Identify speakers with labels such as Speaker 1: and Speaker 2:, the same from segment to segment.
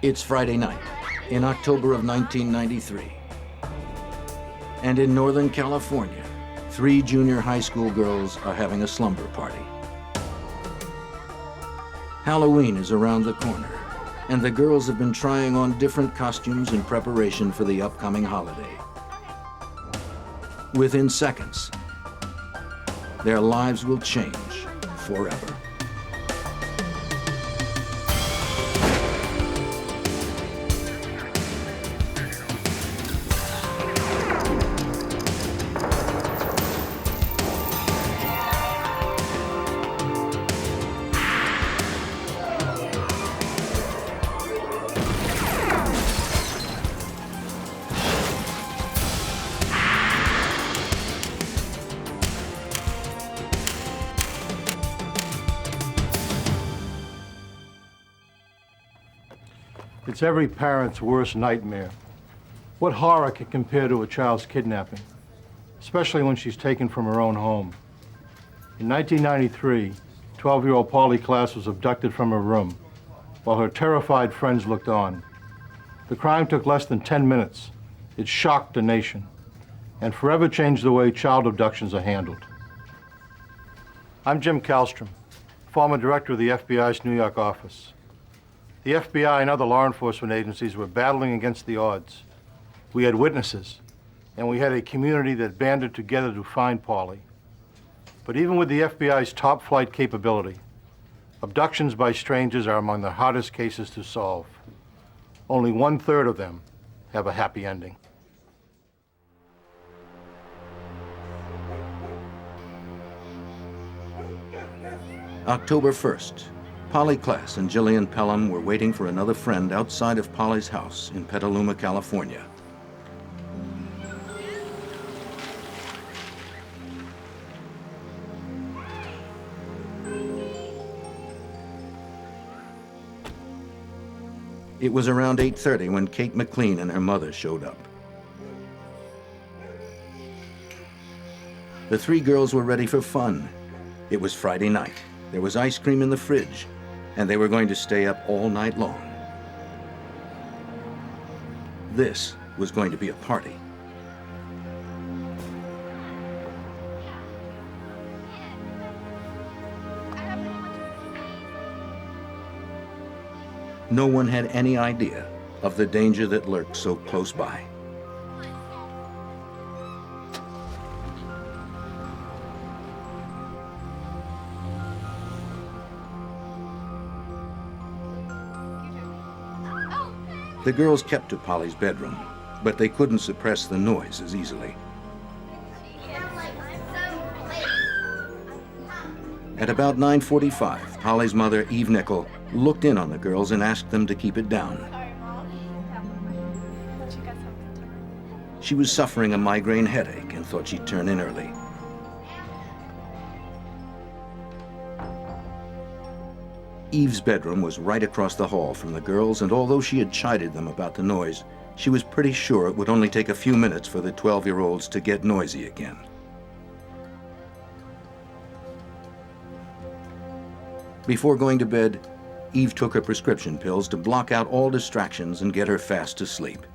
Speaker 1: It's Friday night in October of 1993. And in Northern California, 3 junior high school girls are having a slumber party. Halloween is around the corner, and the girls have been trying on different costumes in preparation for the upcoming holiday. Within seconds, their lives will change forever.
Speaker 2: It's every parent's worst nightmare. What horror can compare to a child's kidnapping, especially when she's taken from her own home? In 1993, 12-year-old Klaas was abducted from her room while her terrified friends looked on. The crime took less than 10 minutes. It shocked the nation and forever changed the way child abductions are handled. I'm Jim Kallstrom, former director of the FBI's New York office. The FBI and other law enforcement agencies were battling against the odds. We had witnesses, and we had a community that banded together to find Polly. But even with the FBI's top flight capability, abductions by strangers are among the hardest cases to solve. Only 1/3 of them have a happy ending.
Speaker 1: October 1st. Polly Klaas and Jillian Pelham were waiting for another friend outside of Polly's house in Petaluma, California. It was around 8:30 when Kate McLean and her mother showed up. The 3 girls were ready for fun. It was Friday night. There was ice cream in the fridge, and they were going to stay up all night long. This was going to be a party. No one had any idea of the danger that lurked so close by. The girls kept to Polly's bedroom, but they couldn't suppress the noise as easily. At about 9:45, Polly's mother, Eve Nickel, looked in on the girls and asked them to keep it down. She was suffering a migraine headache and thought she'd turn in early. Eve's bedroom was right across the hall from the girls, and although she had chided them about the noise, she was pretty sure it would only take a few minutes for the 12-year-olds to get noisy again. Before going to bed, Eve took her prescription pills to block out all distractions and get her fast to sleep.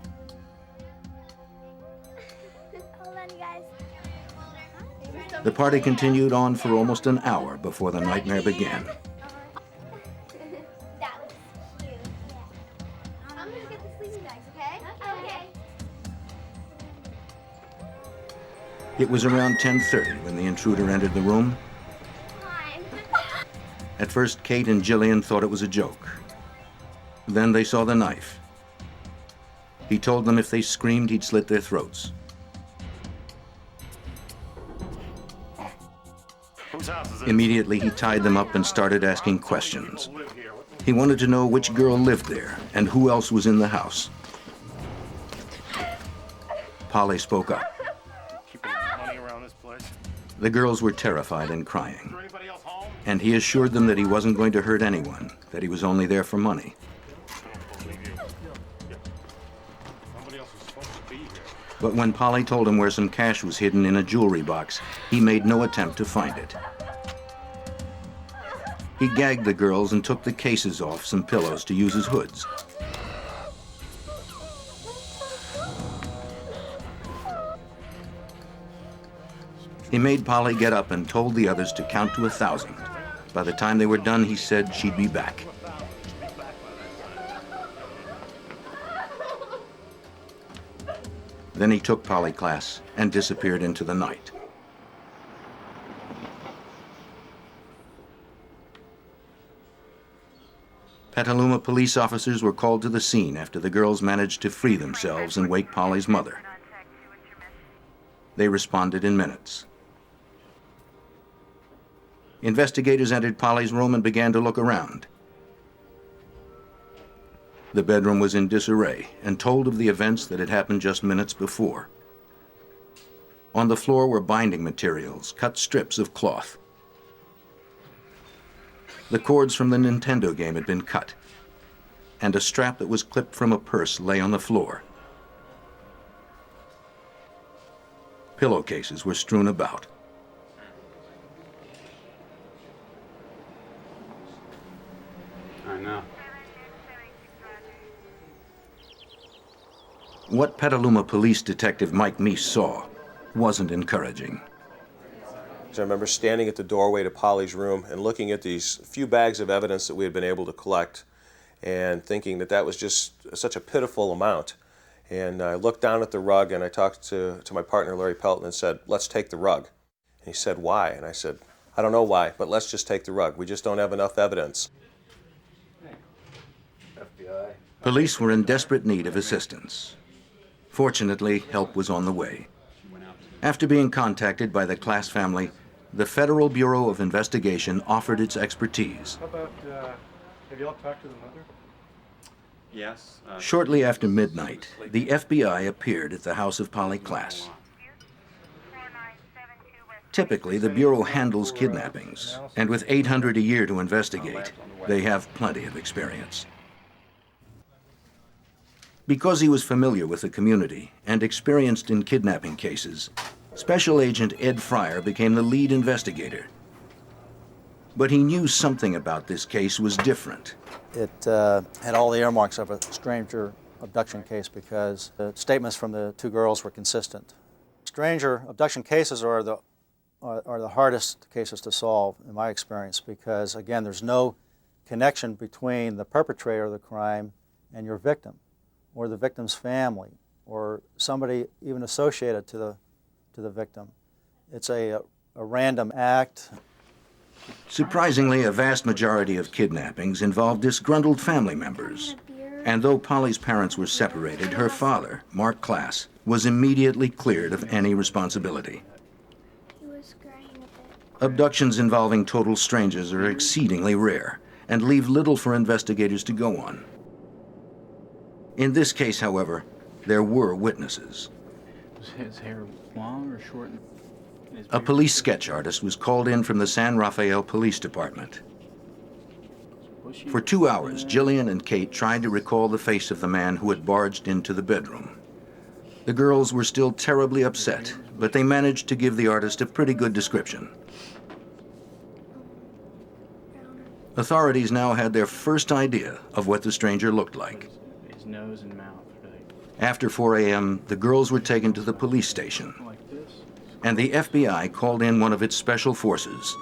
Speaker 1: The party continued on for almost an hour before the nightmare began. It was around 10:30 when the intruder entered the room. At first, Kate and Jillian thought it was a joke. Then they saw the knife. He told them if they screamed, he'd slit their throats. Immediately, he tied them up and started asking questions. He wanted to know which girl lived there and who else was in the house. Polly spoke up. The girls were terrified and crying, and he assured them that he wasn't going to hurt anyone, that he was only there for money. But when Polly told him where some cash was hidden in a jewelry box, he made no attempt to find it. He gagged the girls and took the cases off some pillows to use as hoods. He made Polly get up and told the others to count to 1,000. By the time they were done, he said she'd be back. Then he took Polly, Klaas, and disappeared into the night. Petaluma police officers were called to the scene after the girls managed to free themselves and wake Polly's mother. They responded in minutes. Investigators entered Polly's room and began to look around. The bedroom was in disarray and told of the events that had happened just minutes before. On the floor were binding materials, cut strips of cloth. The cords from the Nintendo game had been cut, and a strap that was clipped from a purse lay on the floor. Pillowcases were strewn about.
Speaker 3: I know.
Speaker 1: What Petaluma Police Detective Mike Meese saw wasn't encouraging.
Speaker 4: I remember standing at the doorway to Polly's room and looking at these few bags of evidence that we had been able to collect and thinking that that was just such a pitiful amount. And I looked down at the rug and I talked to my partner, Larry Pelton, and said, "Let's take the rug." And he said, "Why?" And I said, "I don't know why, but let's just take the rug. We just don't have enough evidence."
Speaker 3: FBI.
Speaker 1: Police were in desperate need of assistance. Fortunately, help was on the way. After being contacted by the Klaas family, the Federal Bureau of Investigation offered its expertise.
Speaker 2: How about, have y'all talked to the mother?
Speaker 3: Yes.
Speaker 1: Shortly after midnight, the FBI appeared at the house of Polly Klaas. Typically, the Bureau handles kidnappings, and with 800 a year to investigate, they have plenty of experience. Because he was familiar with the community and experienced in kidnapping cases, Special Agent Ed Fryer became the lead investigator. But he knew something about this case was different.
Speaker 5: It had all the earmarks of a stranger abduction case because the statements from the two girls were consistent. Stranger abduction cases are the hardest cases to solve, in my experience, because, again, there's no connection between the perpetrator of the crime and your victim, or the victim's family, or somebody even associated to the victim. It's a random act.
Speaker 1: Surprisingly, a vast majority of kidnappings involved disgruntled family members. And though Polly's parents were separated, her father, Mark Klaas, was immediately cleared of any responsibility. Abductions involving total strangers are exceedingly rare and leave little for investigators to go on. In this case, however, there were witnesses.
Speaker 6: Was his hair long or short?
Speaker 1: A police sketch artist was called in from the San Rafael Police Department. For 2 hours, Jillian and Kate tried to recall the face of the man who had barged into the bedroom. The girls were still terribly upset, but they managed to give the artist a pretty good description. Authorities now had their first idea of what the stranger looked like.
Speaker 6: His nose and mouth.
Speaker 1: After 4 a.m., the girls were taken to the police station, and the FBI called in one of its special forces,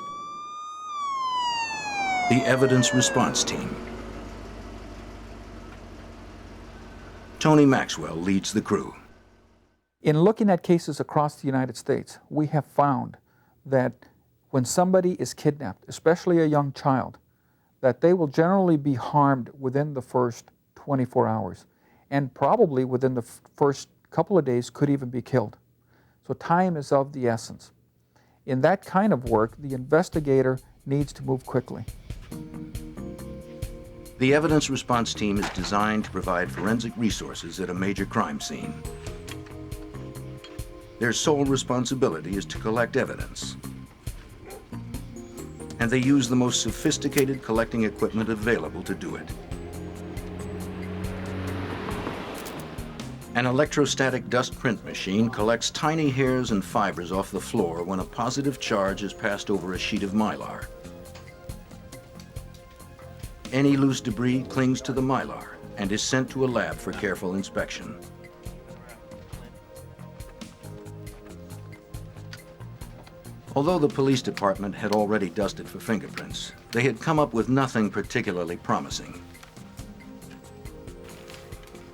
Speaker 1: the Evidence Response Team. Tony Maxwell leads the crew.
Speaker 7: In looking at cases across the United States, we have found that when somebody is kidnapped, especially a young child, that they will generally be harmed within the first 24 hours. And probably within the first couple of days could even be killed. So time is of the essence. In that kind of work, the investigator needs to move quickly.
Speaker 1: The Evidence Response Team is designed to provide forensic resources at a major crime scene. Their sole responsibility is to collect evidence. And they use the most sophisticated collecting equipment available to do it. An electrostatic dust print machine collects tiny hairs and fibers off the floor when a positive charge is passed over a sheet of mylar. Any loose debris clings to the mylar and is sent to a lab for careful inspection. Although the police department had already dusted for fingerprints, they had come up with nothing particularly promising.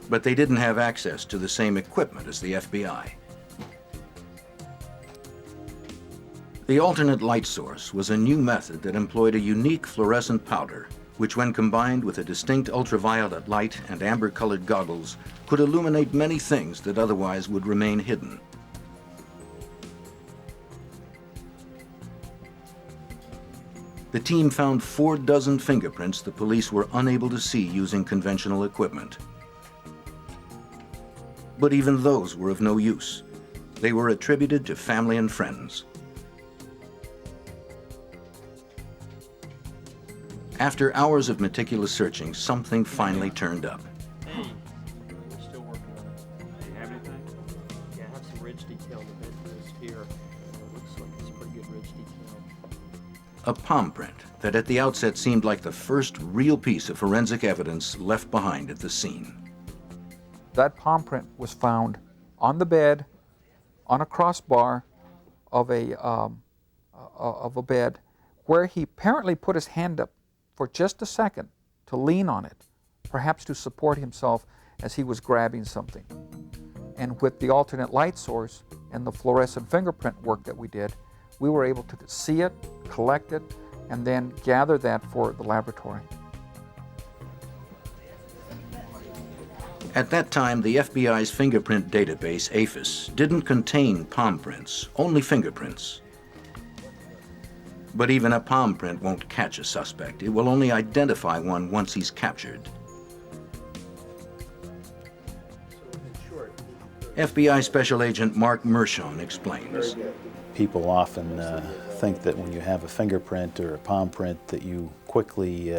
Speaker 1: But they didn't have access to the same equipment as the FBI. The alternate light source was a new method that employed a unique fluorescent powder, which when combined with a distinct ultraviolet light and amber-colored goggles, could illuminate many things that otherwise would remain hidden. The team found 4 dozen fingerprints the police were unable to see using conventional equipment. But even those were of no use. They were attributed to family and friends. After hours of meticulous searching, something finally turned up.
Speaker 8: Still working on it.
Speaker 3: Do you have anything?
Speaker 8: Yeah, I have some ridge detail in the bedpost here. It looks like it's pretty good ridge detail.
Speaker 1: A palm print that at the outset seemed like the first real piece of forensic evidence left behind at the scene.
Speaker 7: That palm print was found on the bed, on a crossbar of a bed, where he apparently put his hand up for just a second to lean on it, perhaps to support himself as he was grabbing something. And with the alternate light source and the fluorescent fingerprint work that we did, we were able to see it, collect it, and then gather that for the laboratory.
Speaker 1: At that time, the FBI's fingerprint database, AFIS, didn't contain palm prints, only fingerprints. But even a palm print won't catch a suspect. It will only identify one once he's captured. FBI Special Agent Mark Mershon explains.
Speaker 9: People often think that when you have a fingerprint or a palm print that you quickly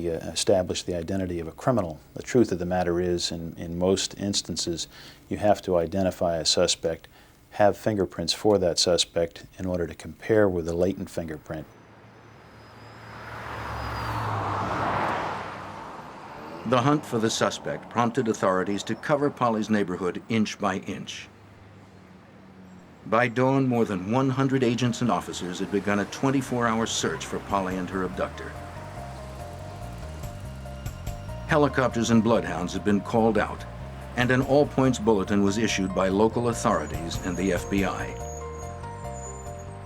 Speaker 9: establish the identity of a criminal. The truth of the matter is, in most instances, you have to identify a suspect, have fingerprints for that suspect in order to compare with a latent fingerprint.
Speaker 1: The hunt for the suspect prompted authorities to cover Polly's neighborhood inch by inch. By dawn, more than 100 agents and officers had begun a 24-hour search for Polly and her abductor. Helicopters and bloodhounds had been called out, and an all-points bulletin was issued by local authorities and the FBI.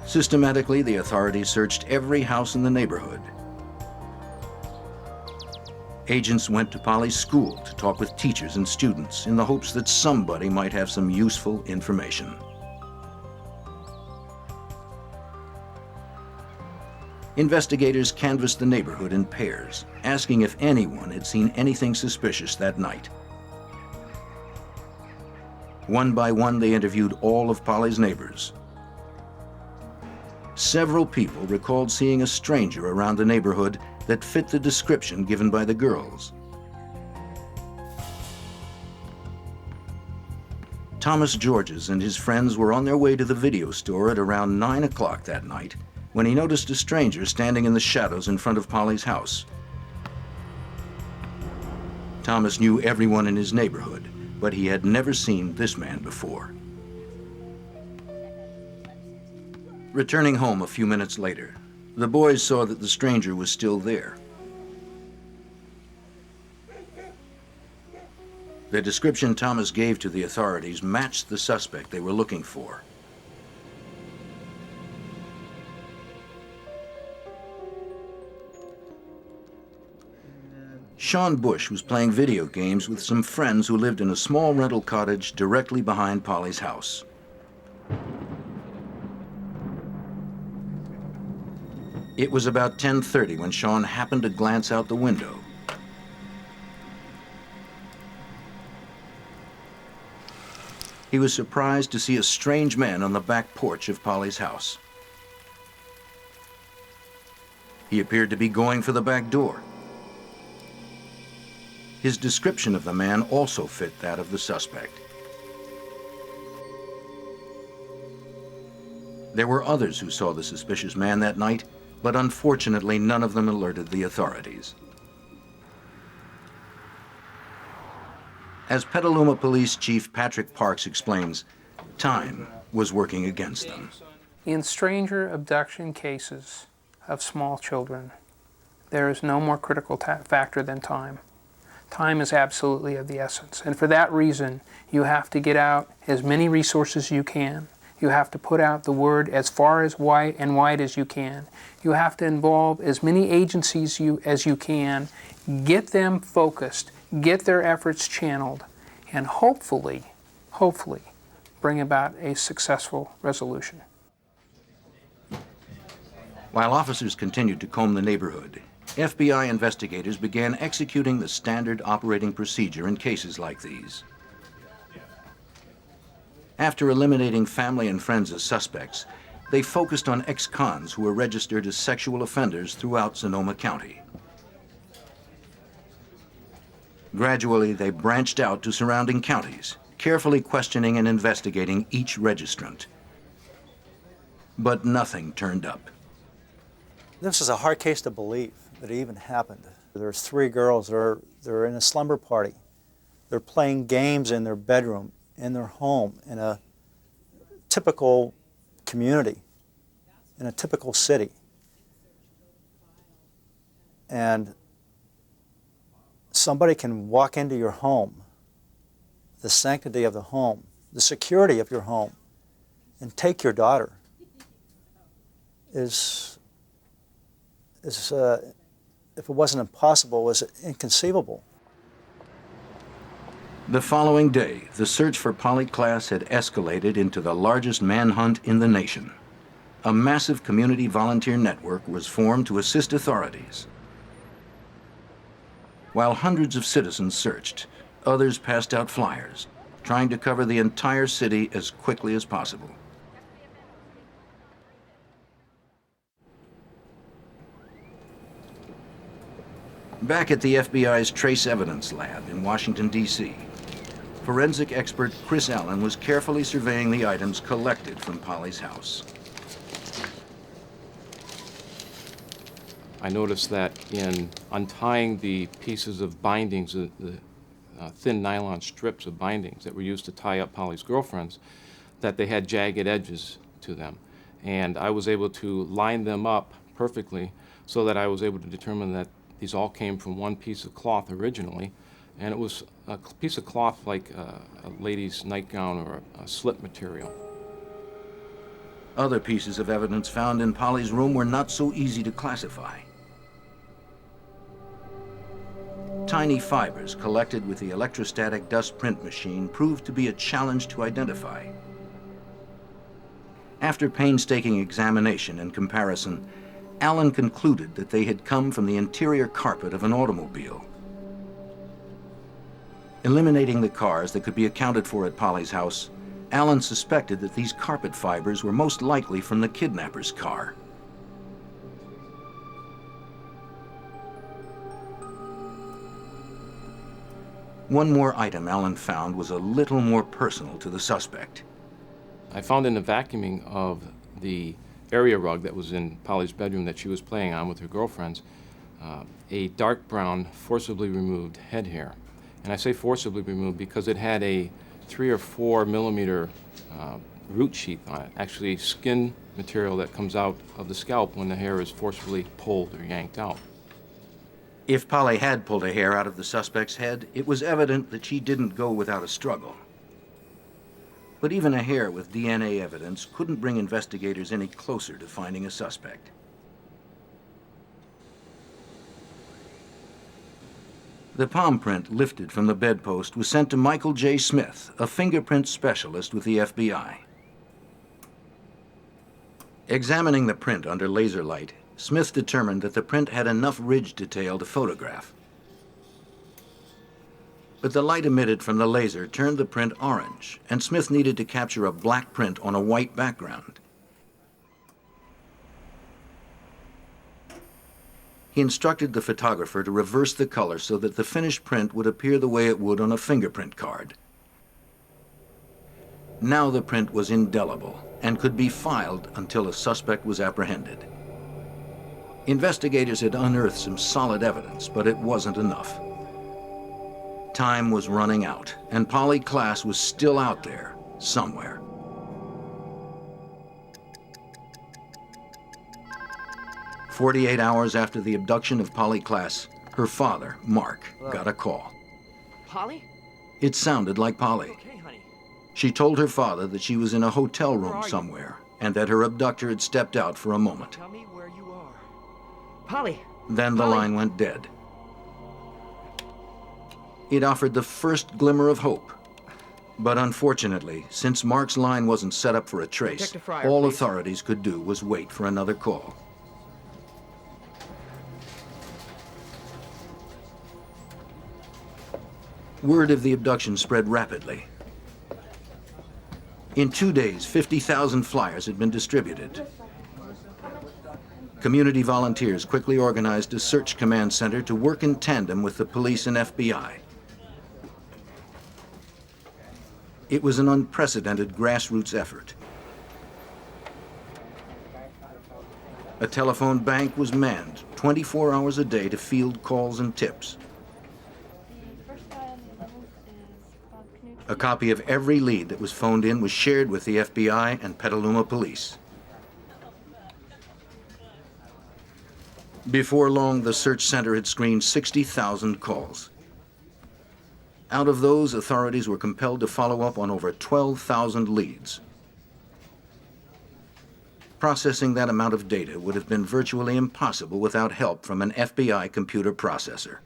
Speaker 1: Systematically, the authorities searched every house in the neighborhood. Agents went to Polly's school to talk with teachers and students in the hopes that somebody might have some useful information. Investigators canvassed the neighborhood in pairs, asking if anyone had seen anything suspicious that night. One by one, they interviewed all of Polly's neighbors. Several people recalled seeing a stranger around the neighborhood that fit the description given by the girls. Thomas Georges and his friends were on their way to the video store at around 9 o'clock that night when he noticed a stranger standing in the shadows in front of Polly's house. Thomas knew everyone in his neighborhood, but he had never seen this man before. Returning home a few minutes later, the boys saw that the stranger was still there. The description Thomas gave to the authorities matched the suspect they were looking for. Sean Bush was playing video games with some friends who lived in a small rental cottage directly behind Polly's house. It was about 10:30 when Sean happened to glance out the window. He was surprised to see a strange man on the back porch of Polly's house. He appeared to be going for the back door. His description of the man also fit that of the suspect. There were others who saw the suspicious man that night, but unfortunately none of them alerted the authorities. As Petaluma Police Chief Patrick Parks explains, time was working against them.
Speaker 10: In stranger abduction cases of small children, there is no more critical factor than time. Time is absolutely of the essence. And for that reason, you have to get out as many resources as you can. You have to put out the word as far as wide as you can. You have to involve as many agencies as you can, get them focused, get their efforts channeled, and hopefully, bring about a successful resolution.
Speaker 1: While officers continued to comb the neighborhood, FBI investigators began executing the standard operating procedure in cases like these. After eliminating family and friends as suspects, they focused on ex-cons who were registered as sexual offenders throughout Sonoma County. Gradually, they branched out to surrounding counties, carefully questioning and investigating each registrant. But nothing turned up.
Speaker 5: This is a hard case to believe that it even happened. There's 3 girls, they're in a slumber party. They're playing games in their bedroom, in their home, in a typical community, in a typical city. And somebody can walk into your home, the sanctity of the home, the security of your home, and take your daughter if it wasn't impossible, was inconceivable.
Speaker 1: The following day, the search for Polly Klaas had escalated into the largest manhunt in the nation. A massive community volunteer network was formed to assist authorities. While hundreds of citizens searched, others passed out flyers, trying to cover the entire city as quickly as possible. Back at the FBI's Trace Evidence Lab in Washington, D.C., forensic expert Chris Allen was carefully surveying the items collected from Polly's house.
Speaker 11: I noticed that in untying the pieces of bindings, the thin nylon strips of bindings that were used to tie up Polly's girlfriends, that they had jagged edges to them. And I was able to line them up perfectly so that I was able to determine that these all came from one piece of cloth originally, and it was a piece of cloth like a lady's nightgown or a slip material.
Speaker 1: Other pieces of evidence found in Polly's room were not so easy to classify. Tiny fibers collected with the electrostatic dust print machine proved to be a challenge to identify. After painstaking examination and comparison, Allen concluded that they had come from the interior carpet of an automobile. Eliminating the cars that could be accounted for at Polly's house, Allen suspected that these carpet fibers were most likely from the kidnapper's car. One more item Allen found was a little more personal to the suspect.
Speaker 11: I found in the vacuuming of the area rug that was in Polly's bedroom that she was playing on with her girlfriends, a dark brown, forcibly removed head hair. And I say forcibly removed because it had a 3 or 4 millimeter root sheath on it, actually skin material that comes out of the scalp when the hair is forcibly pulled or yanked out.
Speaker 1: If Polly had pulled a hair out of the suspect's head, it was evident that she didn't go without a struggle. But even a hair with DNA evidence couldn't bring investigators any closer to finding a suspect. The palm print lifted from the bedpost was sent to Michael J. Smith, a fingerprint specialist with the FBI. Examining the print under laser light, Smith determined that the print had enough ridge detail to photograph. But the light emitted from the laser turned the print orange, and Smith needed to capture a black print on a white background. He instructed the photographer to reverse the color so that the finished print would appear the way it would on a fingerprint card. Now the print was indelible and could be filed until a suspect was apprehended. Investigators had unearthed some solid evidence, but it wasn't enough. Time was running out, and Polly Klaas was still out there, somewhere. 48 hours after the abduction of Polly Klaas, her father, Mark, got a call.
Speaker 12: Polly?
Speaker 1: It sounded like Polly.
Speaker 12: Okay, honey.
Speaker 1: She told her father that she was in a hotel room somewhere and that her abductor had stepped out for a moment.
Speaker 12: Tell me where you are. Polly!
Speaker 1: Then the
Speaker 12: Polly.
Speaker 1: line went dead. It offered the first glimmer of hope. But unfortunately, since Mark's line wasn't set up for a trace,
Speaker 12: Detective Fryer,
Speaker 1: all
Speaker 12: please.
Speaker 1: authorities could do was wait for another call. Word of the abduction spread rapidly. In 2 days, 50,000 flyers had been distributed. Community volunteers quickly organized a search command center to work in tandem with the police and FBI. It was an unprecedented grassroots effort. A telephone bank was manned 24 hours a day to field calls and tips. A copy of every lead that was phoned in was shared with the FBI and Petaluma police. Before long, the search center had screened 60,000 calls. Out of those, authorities were compelled to follow up on over 12,000 leads. Processing that amount of data would have been virtually impossible without help from an FBI computer processor.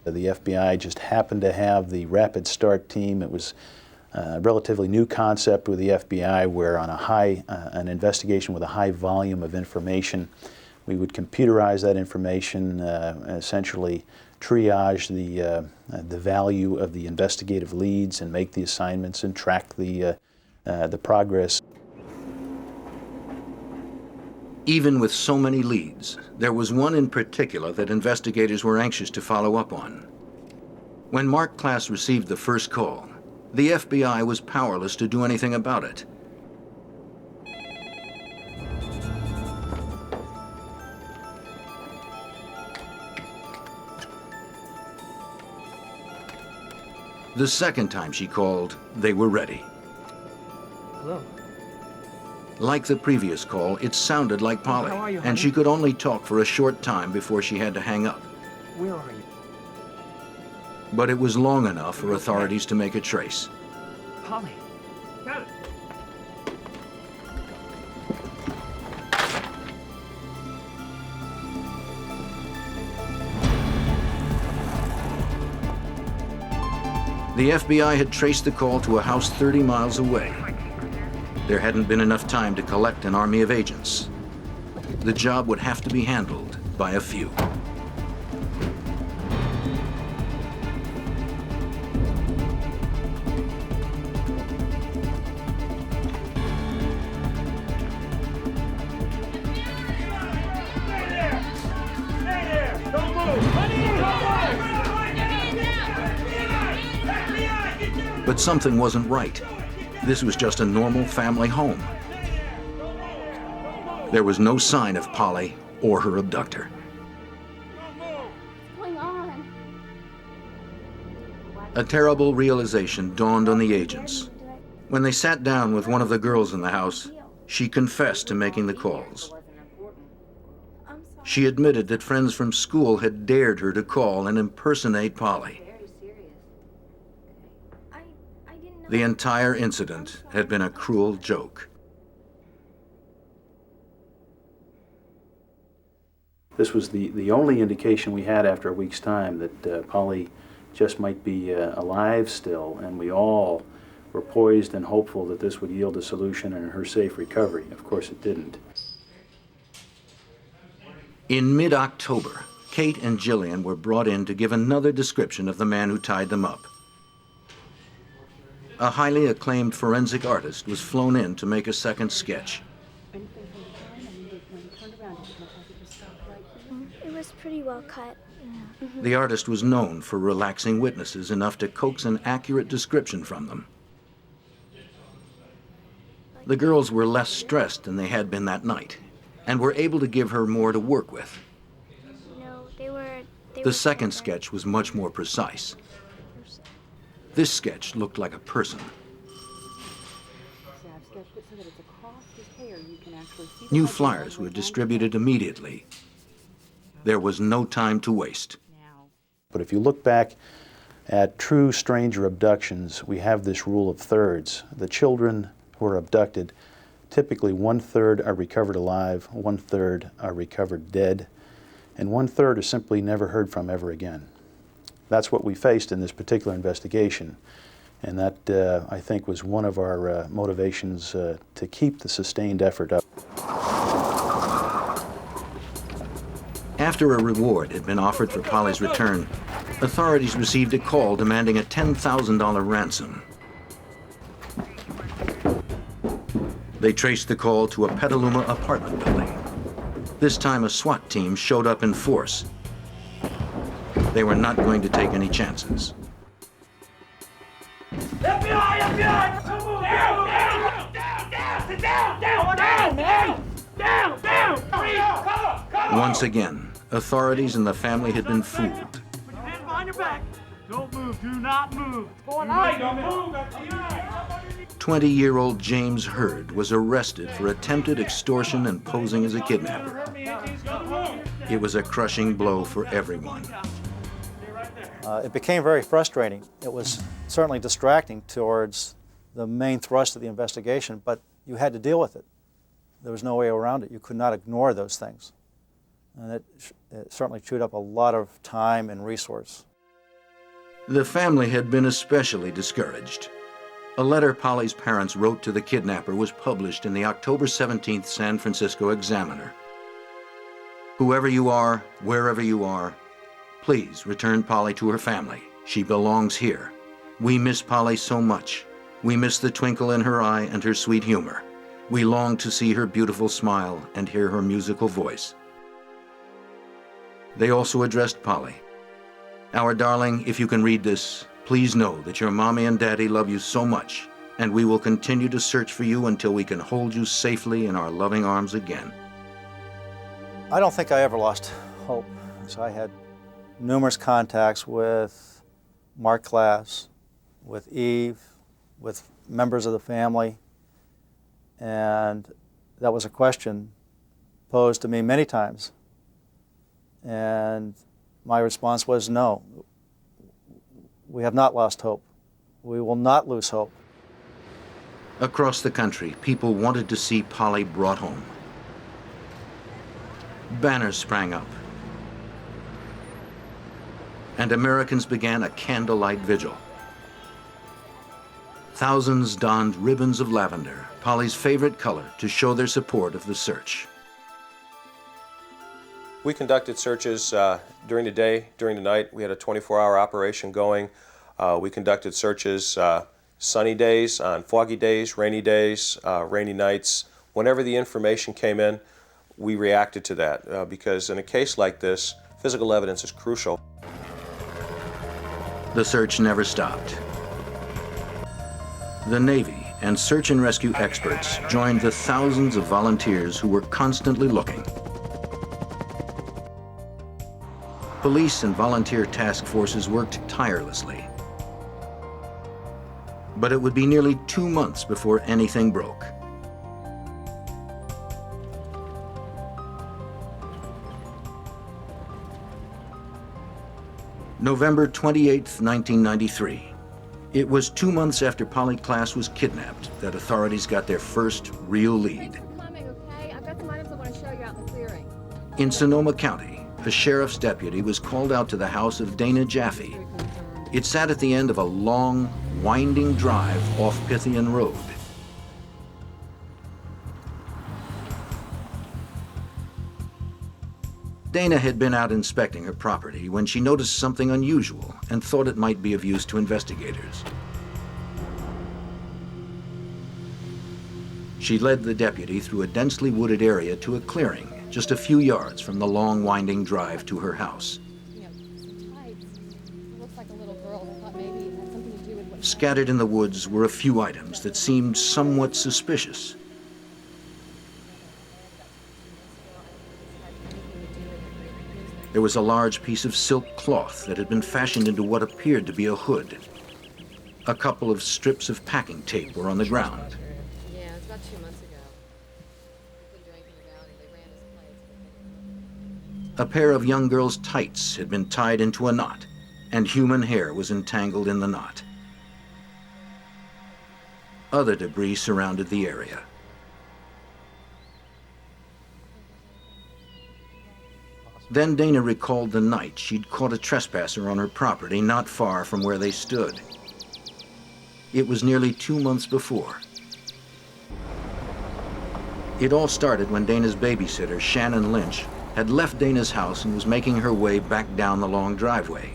Speaker 9: The FBI just happened to have the Rapid Start team. It was a relatively new concept with the FBI where on an investigation with a high volume of information, we would computerize that information, essentially triage the value of the investigative leads and make the assignments and track the progress.
Speaker 1: Even with so many leads, there was one in particular that investigators were anxious to follow up on. When Mark Klaas received the first call, the FBI was powerless to do anything about it. The second time she called, they were ready.
Speaker 12: Hello.
Speaker 1: Like the previous call, it sounded like Polly,
Speaker 12: How are you,
Speaker 1: and
Speaker 12: honey?
Speaker 1: she could only talk for a short time before she had to hang up.
Speaker 12: Where are you?
Speaker 1: But it was long enough for authorities to make a trace.
Speaker 12: Polly. Got it.
Speaker 1: The FBI had traced the call to a house 30 miles away. There hadn't been enough time to collect an army of agents. The job would have to be handled by a few. But something wasn't right. This was just a normal family home. There was no sign of Polly or her abductor.
Speaker 13: What's going on?
Speaker 1: A terrible realization dawned on the agents. When they sat down with one of the girls in the house, she confessed to making the calls. She admitted that friends from school had dared her to call and impersonate Polly. The entire incident had been a cruel joke.
Speaker 9: This was the only indication we had after a week's time that Polly just might be alive still, and we all were poised and hopeful that this would yield a solution and her safe recovery. Of course, it didn't.
Speaker 1: In mid-October, Kate and Jillian were brought in to give another description of the man who tied them up. A highly acclaimed forensic artist was flown in to make a second sketch.
Speaker 13: It was pretty well cut.
Speaker 1: The artist was known for relaxing witnesses enough to coax an accurate description from them. The girls were less stressed than they had been that night, and were able to give her more to work with.
Speaker 13: No, they were
Speaker 1: The second sketch was much more precise. This sketch looked like a person.
Speaker 14: See, I've sketched it so that it's across his hair. You can
Speaker 1: New flyers were distributed immediately. There was no time to waste.
Speaker 9: But if you look back at true stranger abductions, we have this rule of thirds. The children who are abducted, typically 1/3 are recovered alive, 1/3 are recovered dead, and 1/3 are simply never heard from ever again. That's what we faced in this particular investigation, and that, I think, was one of our motivations to keep the sustained effort up.
Speaker 1: After a reward had been offered for Polly's return, authorities received a call demanding a $10,000 ransom. They traced the call to a Petaluma apartment building. This time a SWAT team showed up in force. They were not going to take any chances.
Speaker 12: FBI! FBI! Down! Down! Down! Down! Down! Down! Down! Down! Down!
Speaker 1: Once again, authorities and the family had been fooled.
Speaker 12: Stand behind your back. Don't move. Do not move. Don't move.
Speaker 1: 20-year-old James Hurd was arrested for attempted extortion and posing as a kidnapper. It was a crushing blow for everyone.
Speaker 5: It became very frustrating. It was certainly distracting towards the main thrust of the investigation, but you had to deal with it. There was no way around it. You could not ignore those things. And it certainly chewed up a lot of time and resource.
Speaker 1: The family had been especially discouraged. A letter Polly's parents wrote to the kidnapper was published in the October 17th San Francisco Examiner. Whoever you are, wherever you are, please return Polly to her family. She belongs here. We miss Polly so much. We miss the twinkle in her eye and her sweet humor. We long to see her beautiful smile and hear her musical voice. They also addressed Polly. Our darling, if you can read this, please know that your mommy and daddy love you so much, and we will continue to search for you until we can hold you safely in our loving arms again.
Speaker 5: I don't think I ever lost hope. So I had numerous contacts with Mark Klaas, with Eve, with members of the family, and that was a question posed to me many times. And my response was no. We have not lost hope. We will not lose hope.
Speaker 1: Across the country, people wanted to see Polly brought home. Banners sprang up, and Americans began a candlelight vigil. Thousands donned ribbons of lavender, Polly's favorite color, to show their support of the search.
Speaker 4: We conducted searches during the day, during the night. We had a 24-hour operation going. We conducted searches sunny days, on foggy days, rainy nights. Whenever the information came in, we reacted to that because in a case like this, physical evidence is crucial.
Speaker 1: The search never stopped. The Navy and search and rescue experts joined the thousands of volunteers who were constantly looking. Police and volunteer task forces worked tirelessly. But it would be nearly 2 months before anything broke. November 28, 1993. It was 2 months after Polly Klaas was kidnapped that authorities got their first real lead. In Sonoma County, a sheriff's deputy was called out to the house of Dana Jaffe. It sat at the end of a long, winding drive off Pythian Road. Dana had been out inspecting her property when she noticed something unusual and thought it might be of use to investigators. She led the deputy through a densely wooded area to a clearing just a few yards from the long, winding drive to her house. Scattered in the woods were a few items that seemed somewhat suspicious. There was a large piece of silk cloth that had been fashioned into what appeared to be a hood. A couple of strips of packing tape were on the ground.
Speaker 14: Yeah, it's about 2 months ago.
Speaker 1: A pair of young girl's tights had been tied into a knot, and human hair was entangled in the knot. Other debris surrounded the area. Then Dana recalled the night she'd caught a trespasser on her property not far from where they stood. It was nearly 2 months before. It all started when Dana's babysitter, Shannon Lynch, had left Dana's house and was making her way back down the long driveway.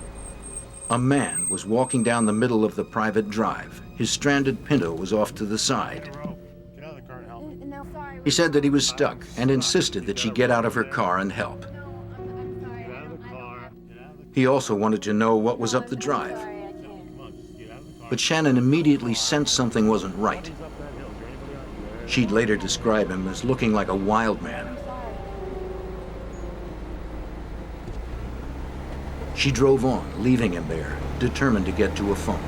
Speaker 1: A man was walking down the middle of the private drive. His stranded Pinto was off to the side. He said that he was stuck and insisted that she get out of her car and help. He also wanted to know what was up the drive. But Shannon immediately sensed something wasn't right. She'd later describe him as looking like a wild man. She drove on, leaving him there, determined to get to a phone.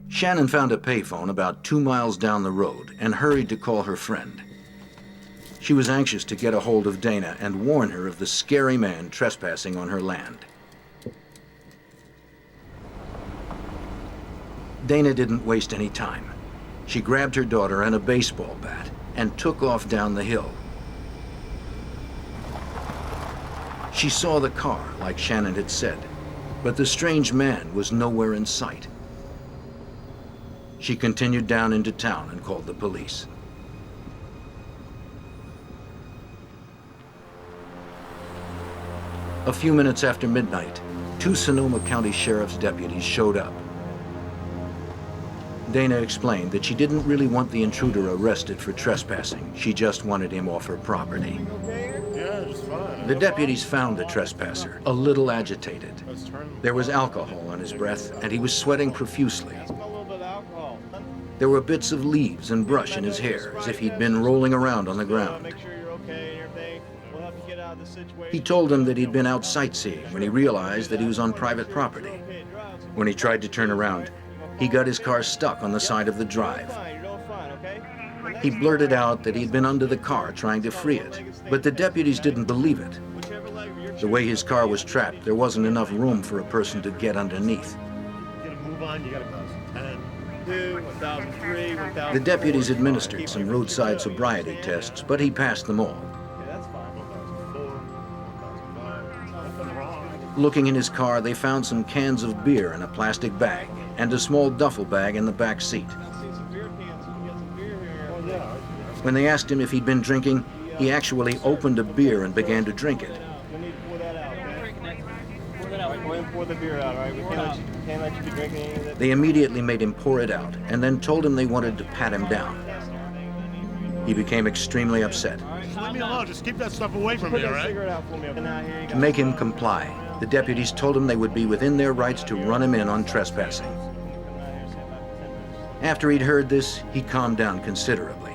Speaker 1: Shannon found a payphone about 2 miles down the road and hurried to call her friend. She was anxious to get a hold of Dana and warn her of the scary man trespassing on her land. Dana didn't waste any time. She grabbed her daughter and a baseball bat and took off down the hill. She saw the car, like Shannon had said, but the strange man was nowhere in sight. She continued down into town and called the police. A few minutes after midnight, 2 Sonoma County Sheriff's deputies showed up. Dana explained that she didn't really want the intruder arrested for trespassing. She just wanted him off her property. The deputies found the trespasser, a little agitated. There was alcohol on his breath, and he was sweating profusely. There were bits of leaves and brush in his hair, as if he'd been rolling around on the ground. He told them that he'd been out sightseeing when he realized that he was on private property. When he tried to turn around, he got his car stuck on the side of the drive. He blurted out that he'd been under the car trying to free it, but the deputies didn't believe it. The way his car was trapped, there wasn't enough room for a person to get underneath. The deputies administered some roadside sobriety tests, but he passed them all. Looking in his car, they found some cans of beer in a plastic bag and a small duffel bag in the back seat. When they asked him if he'd been drinking, he actually opened a beer and began to drink it. They immediately made him pour it out and then told him they wanted to pat him down. He became extremely upset.
Speaker 12: Just leave me alone. Just keep that stuff away from me, all right?
Speaker 1: To make him comply, the deputies told him they would be within their rights to run him in on trespassing. After he'd heard this, he calmed down considerably.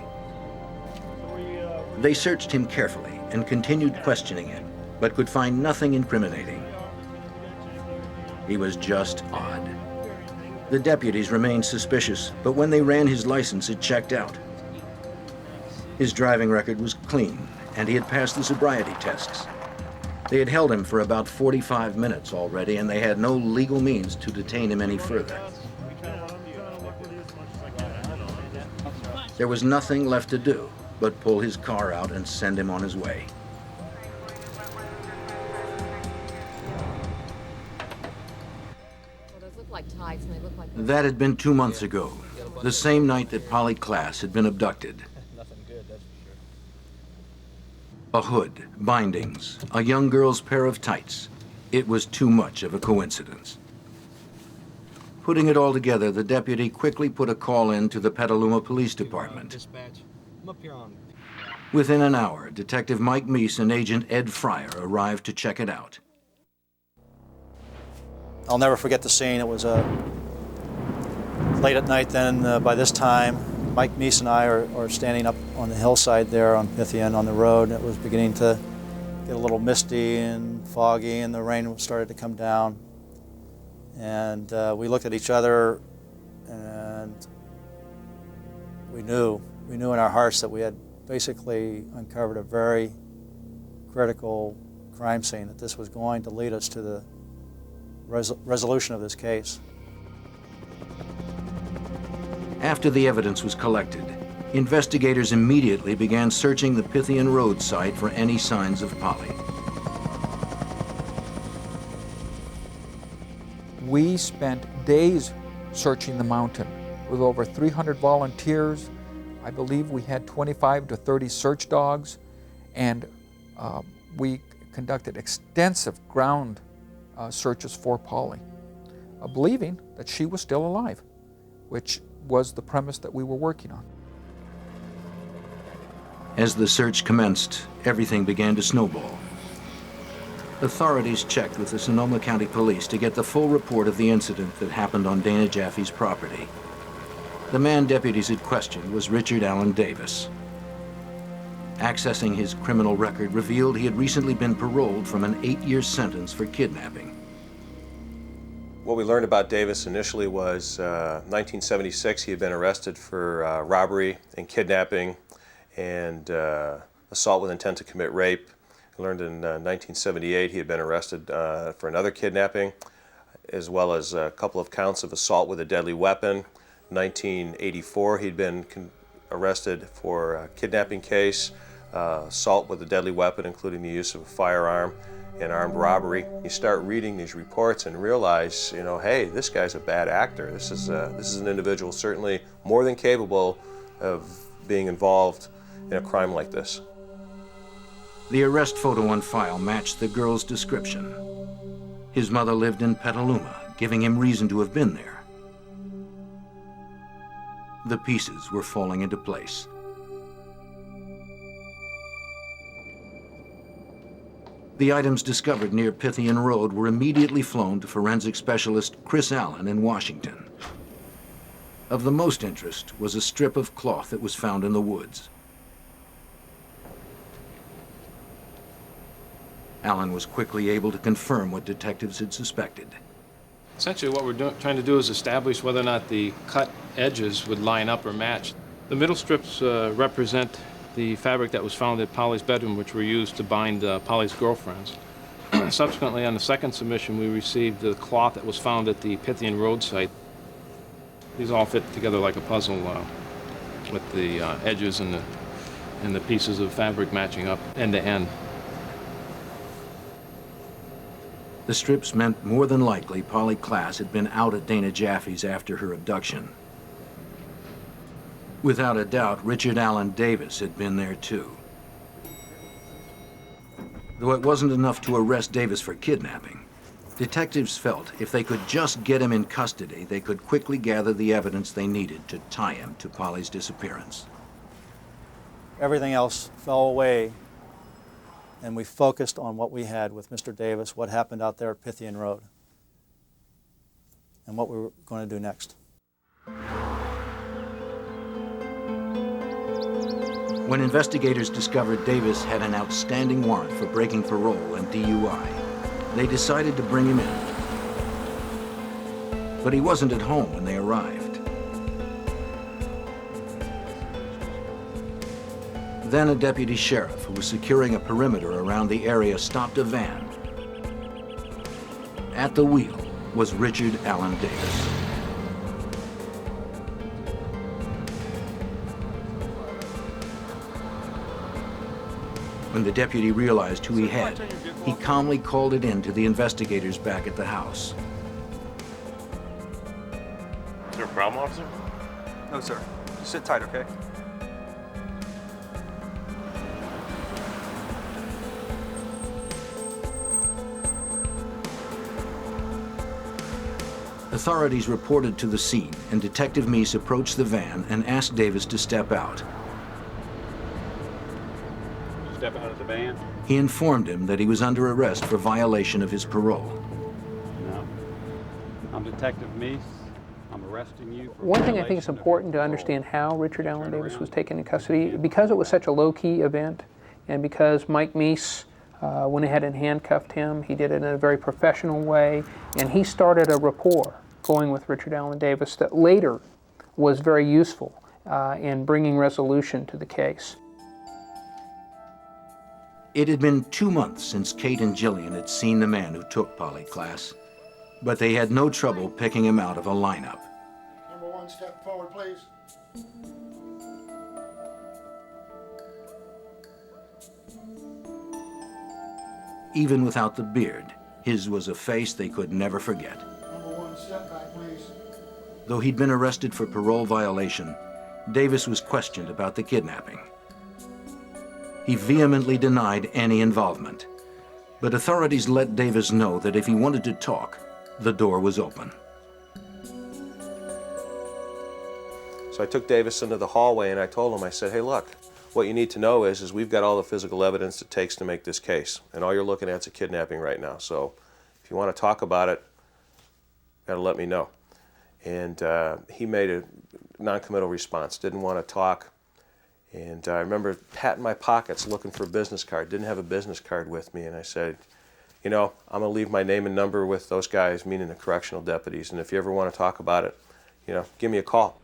Speaker 1: They searched him carefully and continued questioning him, but could find nothing incriminating. He was just odd. The deputies remained suspicious, but when they ran his license, it checked out. His driving record was clean, and he had passed the sobriety tests. They had held him for about 45 minutes already, and they had no legal means to detain him any further. There was nothing left to do but pull his car out and send him on his way. That had been 2 months ago, the same night that Polly Klaas had been abducted. A hood, bindings, a young girl's pair of tights. It was too much of a coincidence. Putting it all together, the deputy quickly put a call in to the Petaluma Police Department. Within an hour, Detective Mike Meese and Agent Ed Fryer arrived to check it out.
Speaker 5: I'll never forget the scene. It was late at night then. By this time, Mike Meese and I are standing up on the hillside there on Pythian on the road. It was beginning to get a little misty and foggy, and the rain started to come down. And we looked at each other, and we knew in our hearts that we had basically uncovered a very critical crime scene, that this was going to lead us to the resolution of this case.
Speaker 1: After the evidence was collected, investigators immediately began searching the Pythian Road site for any signs of Polly.
Speaker 7: We spent days searching the mountain with over 300 volunteers. I believe we had 25 to 30 search dogs, and we conducted extensive ground searches for Polly, believing that she was still alive, which was the premise that we were working on.
Speaker 1: As the search commenced, everything began to snowball. Authorities checked with the Sonoma County Police to get the full report of the incident that happened on Dana Jaffe's property. The man deputies had questioned was Richard Allen Davis. Accessing his criminal record revealed he had recently been paroled from an 8-year sentence for kidnapping.
Speaker 4: What we learned about Davis initially was 1976 he had been arrested for robbery and kidnapping and assault with intent to commit rape. We learned in 1978 he had been arrested for another kidnapping, as well as a couple of counts of assault with a deadly weapon. 1984 he'd been arrested for a kidnapping case, assault with a deadly weapon, including the use of a firearm, and armed robbery. You start reading these reports and realize, you know, hey, this guy's a bad actor. This is an individual certainly more than capable of being involved in a crime like this.
Speaker 1: The arrest photo on file matched the girl's description. His mother lived in Petaluma, giving him reason to have been there. The pieces were falling into place. The items discovered near Pythian Road were immediately flown to forensic specialist Chris Allen in Washington. Of the most interest was a strip of cloth that was found in the woods. Allen was quickly able to confirm what detectives had suspected.
Speaker 11: Essentially what we're trying to do is establish whether or not the cut edges would line up or match. The middle strips represent the fabric that was found at Polly's bedroom, which were used to bind Polly's girlfriends. Subsequently, on the second submission, we received the cloth that was found at the Pythian Road site. These all fit together like a puzzle with the edges and the pieces of fabric matching up end to end.
Speaker 1: The strips meant more than likely Polly Klaas had been out at Dana Jaffe's after her abduction. Without a doubt, Richard Allen Davis had been there too. Though it wasn't enough to arrest Davis for kidnapping, detectives felt if they could just get him in custody, they could quickly gather the evidence they needed to tie him to Polly's disappearance.
Speaker 5: Everything else fell away, and we focused on what we had with Mr. Davis, what happened out there at Pythian Road, and what we were going to do next.
Speaker 1: When investigators discovered Davis had an outstanding warrant for breaking parole and DUI, they decided to bring him in. But he wasn't at home when they arrived. Then a deputy sheriff who was securing a perimeter around the area stopped a van. At the wheel was Richard Allen Davis. When the deputy realized who he had, he calmly called it in to the investigators back at the house.
Speaker 14: Is there a problem, officer?
Speaker 15: No, sir. Just sit tight, okay?
Speaker 1: Authorities reported to the scene, and Detective Meese approached the van and asked Davis to step out.
Speaker 3: Step out of the van?
Speaker 1: He informed him that he was under arrest for violation of his parole.
Speaker 3: No. I'm Detective Meese. I'm arresting you for
Speaker 10: One thing I think is important to understand how Richard Allen Davis was taken in custody, because it was such a low-key event, and because Mike Meese went ahead and handcuffed him, he did it in a very professional way, and he started a rapport going with Richard Allen Davis that later was very useful in bringing resolution to the case.
Speaker 1: It had been 2 months since Kate and Jillian had seen the man who took Polly, Klaas, but they had no trouble picking him out of a lineup.
Speaker 16: Number 1, step forward, please.
Speaker 1: Even without the beard, his was a face they could never forget.
Speaker 16: Number 1, step back, please.
Speaker 1: Though he'd been arrested for parole violation, Davis was questioned about the kidnapping. He vehemently denied any involvement, but authorities let Davis know that if he wanted to talk, the door was open.
Speaker 4: So I took Davis into the hallway and I told him, I said, hey, look, what you need to know is we've got all the physical evidence it takes to make this case, and all you're looking at is a kidnapping right now. So if you want to talk about it, you got to let me know. And he made a non-committal response, didn't want to talk. And I remember patting my pockets looking for a business card, didn't have a business card with me, and I said, you know, I'm going to leave my name and number with those guys, meaning the correctional deputies, and if you ever want to talk about it, you know, give me a call.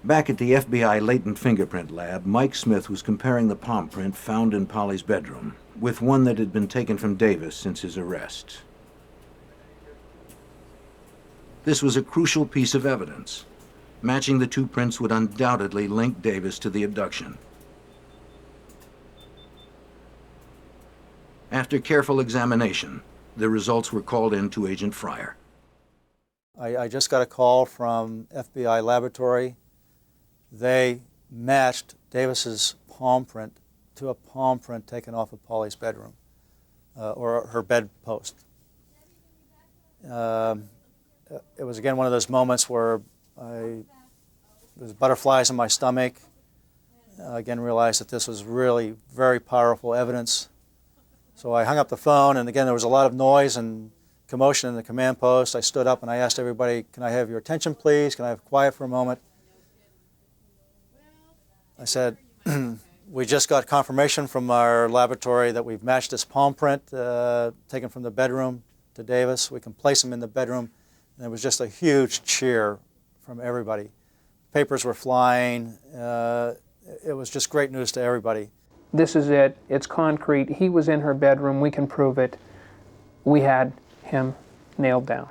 Speaker 1: Back at the FBI latent fingerprint lab, Mike Smith was comparing the palm print found in Polly's bedroom with one that had been taken from Davis since his arrest. This was a crucial piece of evidence. Matching the two prints would undoubtedly link Davis to the abduction. After careful examination, the results were called in to Agent Fryer.
Speaker 5: I just got a call from FBI laboratory. They matched Davis's palm print to a palm print taken off of Polly's bedroom, or her bedpost. It was again one of those moments where there was butterflies in my stomach. Again, realized that this was really very powerful evidence. So I hung up the phone, and again, there was a lot of noise and commotion in the command post. I stood up and I asked everybody, can I have your attention, please? Can I have quiet for a moment? I said, we just got confirmation from our laboratory that we've matched this palm print taken from the bedroom to Davis. We can place him in the bedroom. And there was just a huge cheer from everybody. Papers were flying. It was just great news to everybody.
Speaker 10: This is it. It's concrete. He was in her bedroom. We can prove it. We had him nailed down.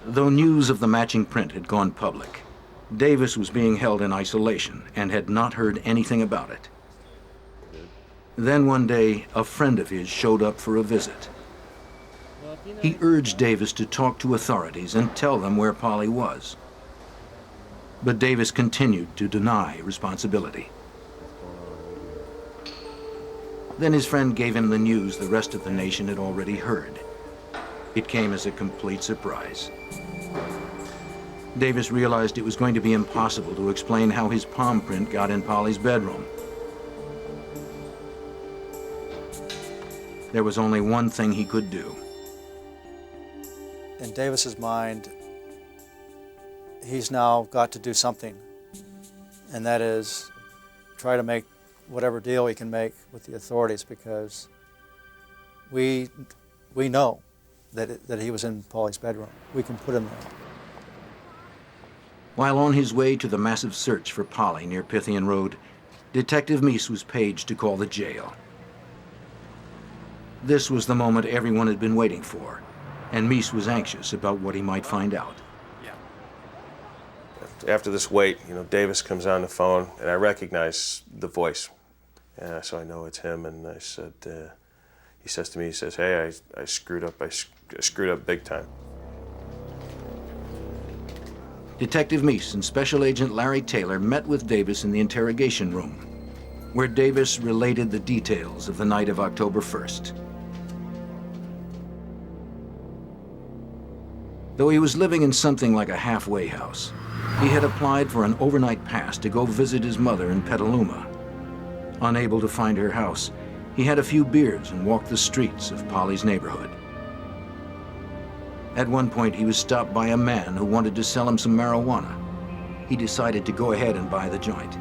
Speaker 1: Though news of the matching print had gone public, Davis was being held in isolation and had not heard anything about it. Then one day, a friend of his showed up for a visit. He urged Davis to talk to authorities and tell them where Polly was. But Davis continued to deny responsibility. Then his friend gave him the news the rest of the nation had already heard. It came as a complete surprise. Davis realized it was going to be impossible to explain how his palm print got in Polly's bedroom. There was only one thing he could do.
Speaker 5: In Davis's mind, he's now got to do something, and that is try to make whatever deal he can make with the authorities, because we know that he was in Polly's bedroom. We can put him there.
Speaker 1: While on his way to the massive search for Polly near Pythian Road, Detective Meese was paged to call the jail. This was the moment everyone had been waiting for, and Meese was anxious about what he might find out.
Speaker 4: After this wait, you know, Davis comes on the phone, and I recognize the voice. So I know it's him, and I said, he says to me, he says, hey, I screwed up. I screwed up big time.
Speaker 1: Detective Meese and Special Agent Larry Taylor met with Davis in the interrogation room, where Davis related the details of the night of October 1st. Though he was living in something like a halfway house, he had applied for an overnight pass to go visit his mother in Petaluma. Unable to find her house, he had a few beers and walked the streets of Polly's neighborhood. At one point, he was stopped by a man who wanted to sell him some marijuana. He decided to go ahead and buy the joint.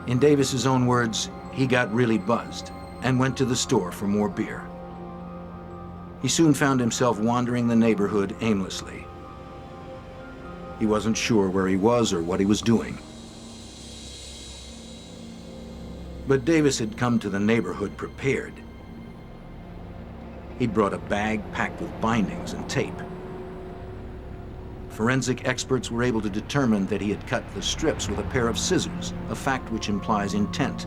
Speaker 1: In Davis's own words, he got really buzzed and went to the store for more beer. He soon found himself wandering the neighborhood aimlessly. He wasn't sure where he was or what he was doing. But Davis had come to the neighborhood prepared. He'd brought a bag packed with bindings and tape. Forensic experts were able to determine that he had cut the strips with a pair of scissors, a fact which implies intent.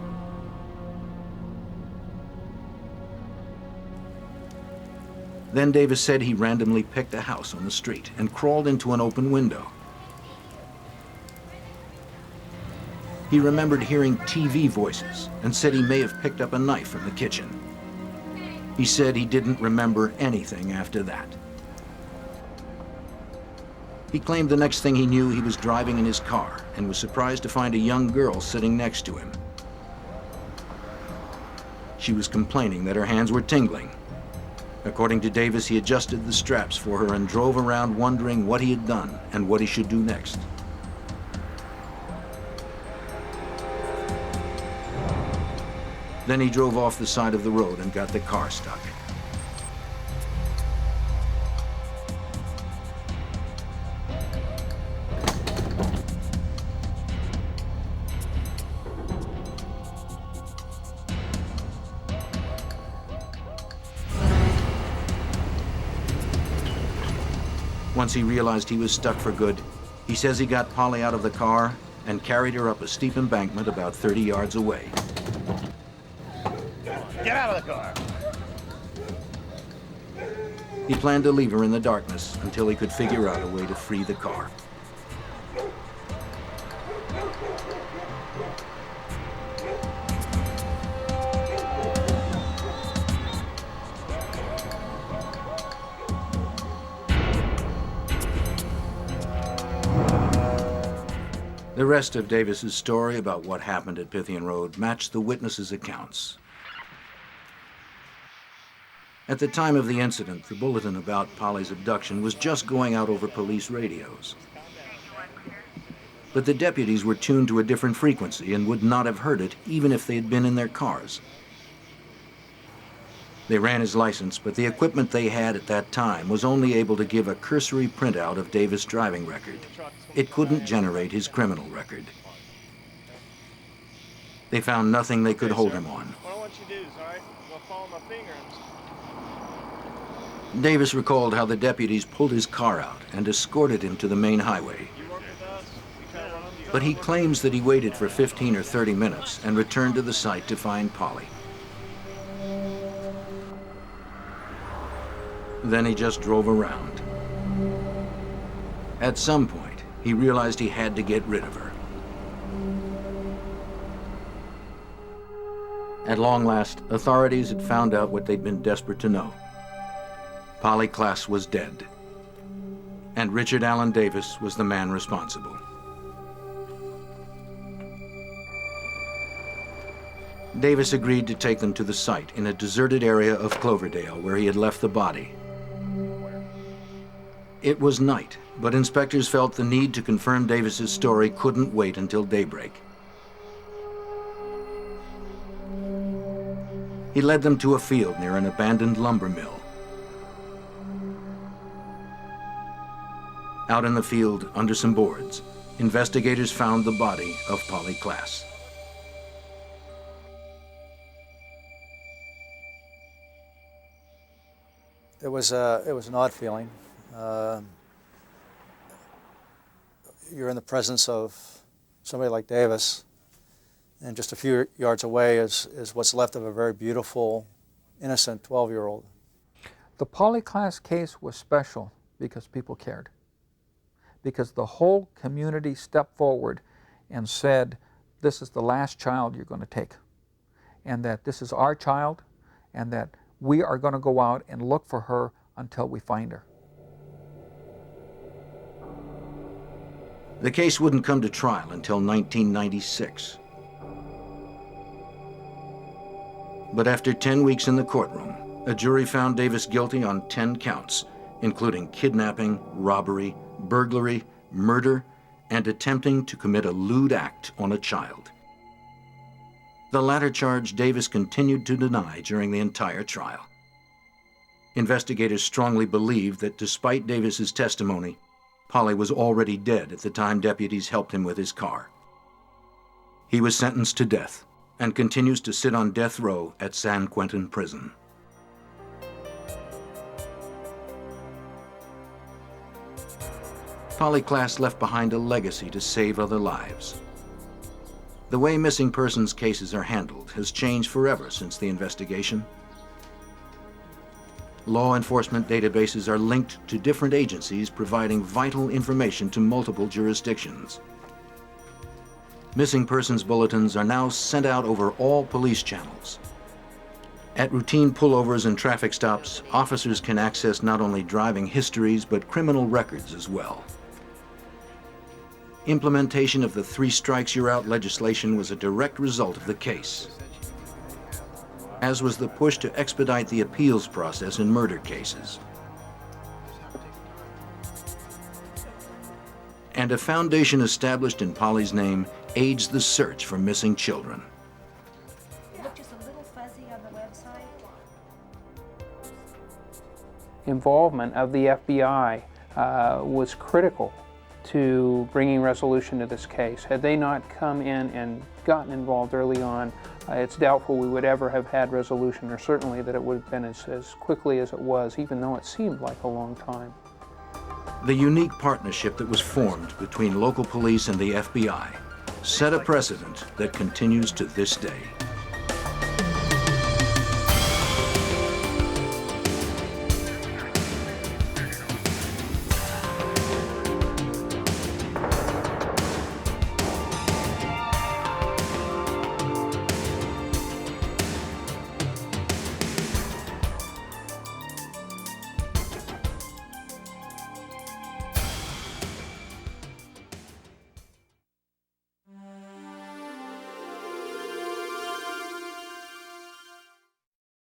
Speaker 1: Then Davis said he randomly picked a house on the street and crawled into an open window. He remembered hearing TV voices and said he may have picked up a knife from the kitchen. He said he didn't remember anything after that. He claimed the next thing he knew, he was driving in his car and was surprised to find a young girl sitting next to him. She was complaining that her hands were tingling. According to Davis, he adjusted the straps for her and drove around wondering what he had done and what he should do next. Then he drove off the side of the road and got the car stuck. Once he realized he was stuck for good, he says he got Polly out of the car and carried her up a steep embankment about 30 yards away.
Speaker 12: Get out of the car!
Speaker 1: He planned to leave her in the darkness until he could figure out a way to free the car. The rest of Davis's story about what happened at Pythian Road matched the witnesses' accounts. At the time of the incident, the bulletin about Polly's abduction was just going out over police radios. But the deputies were tuned to a different frequency and would not have heard it even if they had been in their cars. They ran his license, but the equipment they had at that time was only able to give a cursory printout of Davis' driving record. It couldn't generate his criminal record. They found nothing they could hold him on.
Speaker 14: What I want you to do is, all right, go follow my finger.
Speaker 1: Davis recalled how the deputies pulled his car out and escorted him to the main highway. But he claims that he waited for 15 or 30 minutes and returned to the site to find Polly. Then he just drove around. At some point, he realized he had to get rid of her. At long last, authorities had found out what they'd been desperate to know. Polly Klaas was dead, and Richard Allen Davis was the man responsible. Davis agreed to take them to the site in a deserted area of Cloverdale where he had left the body. It was night, but inspectors felt the need to confirm Davis's story couldn't wait until daybreak. He led them to a field near an abandoned lumber mill. Out in the field, under some boards, investigators found the body of Polly Klaas.
Speaker 5: It was an odd feeling. You're in the presence of somebody like Davis, and just a few yards away is what's left of a very beautiful, innocent 12-year-old.
Speaker 7: The Polly Klaas case was special because people cared. Because the whole community stepped forward and said, this is the last child you're going to take, and that this is our child, and that we are going to go out and look for her until we find her.
Speaker 1: The case wouldn't come to trial until 1996. But after 10 weeks in the courtroom, a jury found Davis guilty on 10 counts, including kidnapping, robbery, burglary, murder, and attempting to commit a lewd act on a child. The latter charge Davis continued to deny during the entire trial. Investigators strongly believed that despite Davis's testimony, Polly was already dead at the time deputies helped him with his car. He was sentenced to death and continues to sit on death row at San Quentin Prison. Polly Klaas left behind a legacy to save other lives. The way missing persons cases are handled has changed forever since the investigation. Law enforcement databases are linked to different agencies providing vital information to multiple jurisdictions. Missing persons bulletins are now sent out over all police channels. At routine pullovers and traffic stops, officers can access not only driving histories but criminal records as well. Implementation of the 3 strikes you're out legislation was a direct result of the case, as was the push to expedite the appeals process in murder cases. And a foundation established in Polly's name aids the search for missing children.
Speaker 17: It looked just a little fuzzy on the website.
Speaker 10: Involvement of the FBI was critical to bringing resolution to this case. Had they not come in and gotten involved early on, it's doubtful we would ever have had resolution, or certainly that it would have been as quickly as it was, even though it seemed like a long time.
Speaker 1: The unique partnership that was formed between local police and the FBI set a precedent that continues to this day.